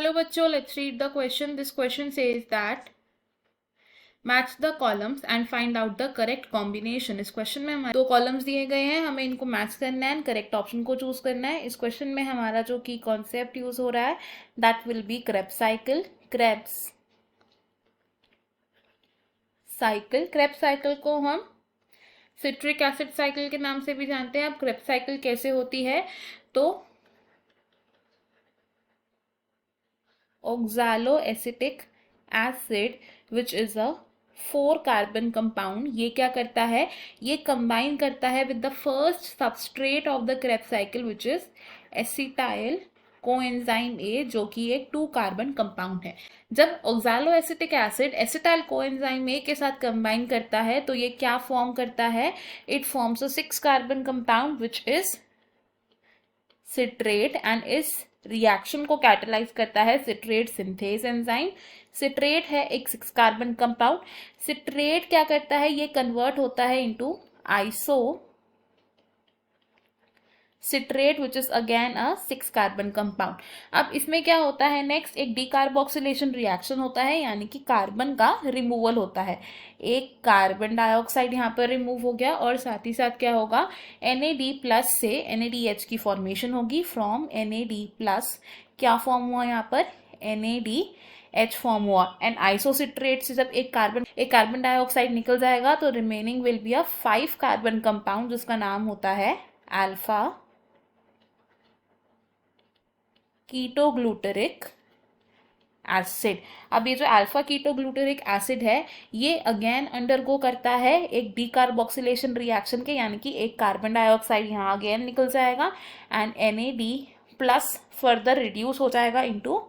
Hello बच्चों, let's read the question. This question says that match the columns and find out the correct combination. इस question में हमारे दो columns दिए गए हैं, हमें इनको मैच करना है, करेक्ट ऑप्शन को चूज करना है. इस क्वेश्चन में हमारा जो की कॉन्सेप्ट यूज हो रहा है that will be Krebs cycle. Krebs cycle को हम सिट्रिक एसिड साइकिल के नाम से भी जानते हैं. अब क्रेब्स साइकिल कैसे होती है, तो oxaloacetic acid which is a 4 carbon compound, ये क्या करता है, ये कंबाइन करता है with the first substrate of the Krebs cycle which is acetyl coenzyme A, जो कि एक 2 कार्बन कंपाउंड है. जब oxaloacetic acid acetyl coenzyme A के साथ कंबाइन करता है तो ये क्या फॉर्म करता है, it forms a 6 carbon compound which is citrate and इस रिएक्शन को कैटेलाइज करता है सिट्रेट सिंथेज एंजाइम. सिट्रेट है एक 6 कार्बन कंपाउंड. सिट्रेट क्या करता है, ये कन्वर्ट होता है into iso citrate which is again a 6 carbon compound. अब इसमें क्या होता है, नेक्स्ट एक डीकार्बोक्सिलेशन रिएक्शन होता है, यानी कि कार्बन का रिमूवल होता है. एक कार्बन डाइऑक्साइड यहाँ पर रिमूव हो गया और साथ ही साथ क्या होगा, NAD+ से NADH की फॉर्मेशन होगी. फ्रॉम NAD+ क्या फॉर्म हुआ यहाँ पर, NADH फॉर्म हुआ. एंड आइसोसिट्रेट से जब एक कार्बन डाइऑक्साइड निकल जाएगा तो remaining will be a 5 carbon compound जिसका नाम होता है अल्फा कीटोग्लूटरिक एसिड. अब ये जो अल्फा कीटोग्लूटरिक एसिड है ये अगेन अंडरगो करता है एक डीकार्बोक्सिलेशन रिएक्शन के, यानी कि एक कार्बन डाइऑक्साइड यहाँ अगेन निकल जाएगा एंड NAD+ फर्दर रिड्यूस हो जाएगा into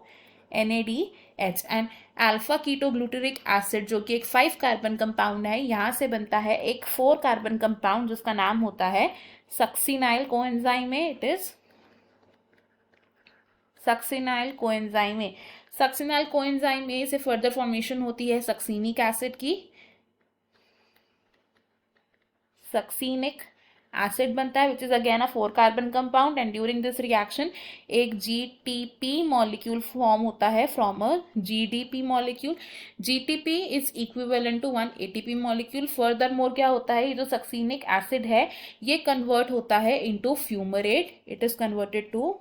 NADH. And alpha ketoglutaric acid जो कि एक 5 कार्बन कंपाउंड है, यहाँ से बनता है एक 4 कार्बन कंपाउंड जिसका नाम होता है succinyl coenzyme A. It is succinyl coenzyme A. Succinyl coenzyme A से फर्दर फॉर्मेशन होती है सक्सिनिक एसिड की. सक्सिनिक एसिड बनता है which is again a 4 carbon compound and during this reaction एक GTP मॉलिक्यूल फॉर्म होता है from a GDP molecule. GTP is equivalent to 1 ATP molecule. Further more क्या होता है, ये जो सक्सिनिक एसिड है ये कन्वर्ट होता है into fumarate. It is converted to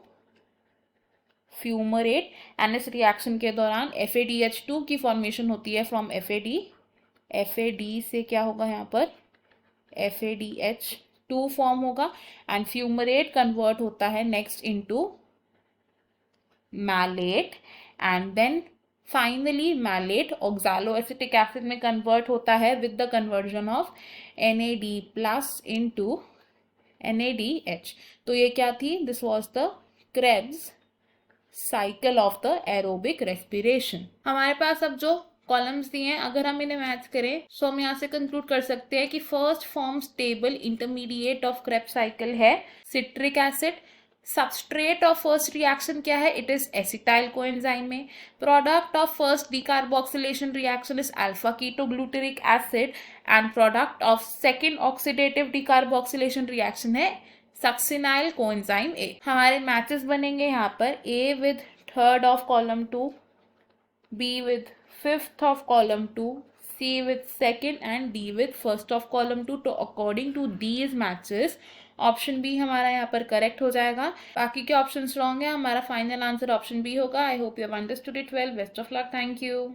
fumarate and इस रिएक्शन के दौरान FADH2 की फॉर्मेशन होती है फ्रॉम FAD से क्या होगा यहाँ पर FADH2 फॉर्म होगा एंड फ्यूमरेट कन्वर्ट होता है next into malate and then finally malate oxaloacetic acid में कन्वर्ट होता है with the conversion of NAD+ into NADH. तो ये क्या थी, this was the Krebs cycle of the aerobic respiration. हमारे पास अब जो कॉलम्स दिए हैं अगर हम इन्हें मैच करें सो हम यहाँ से कंक्लूड कर सकते हैं कि first form stable intermediate of Krebs cycle है citric acid. Substrate of first reaction क्या है, इट इज एसिटाइल कोएंजाइम में. Product of first decarboxylation reaction is alpha ketoglutaric acid and product of second oxidative decarboxylation reaction है succinyl coenzyme A. हमारे matches बनेंगे यहाँ पर A with 3rd of column 2, B with 5th of column 2, C with 2nd and D with 1st of column 2. तो according to these matches option B हमारा यहाँ पर correct हो जाएगा. बाकी के ऑप्शंस रॉन्ग है, हमारा फाइनल आंसर ऑप्शन बी होगा. I hope you have understood it well. Best of luck. Thank you.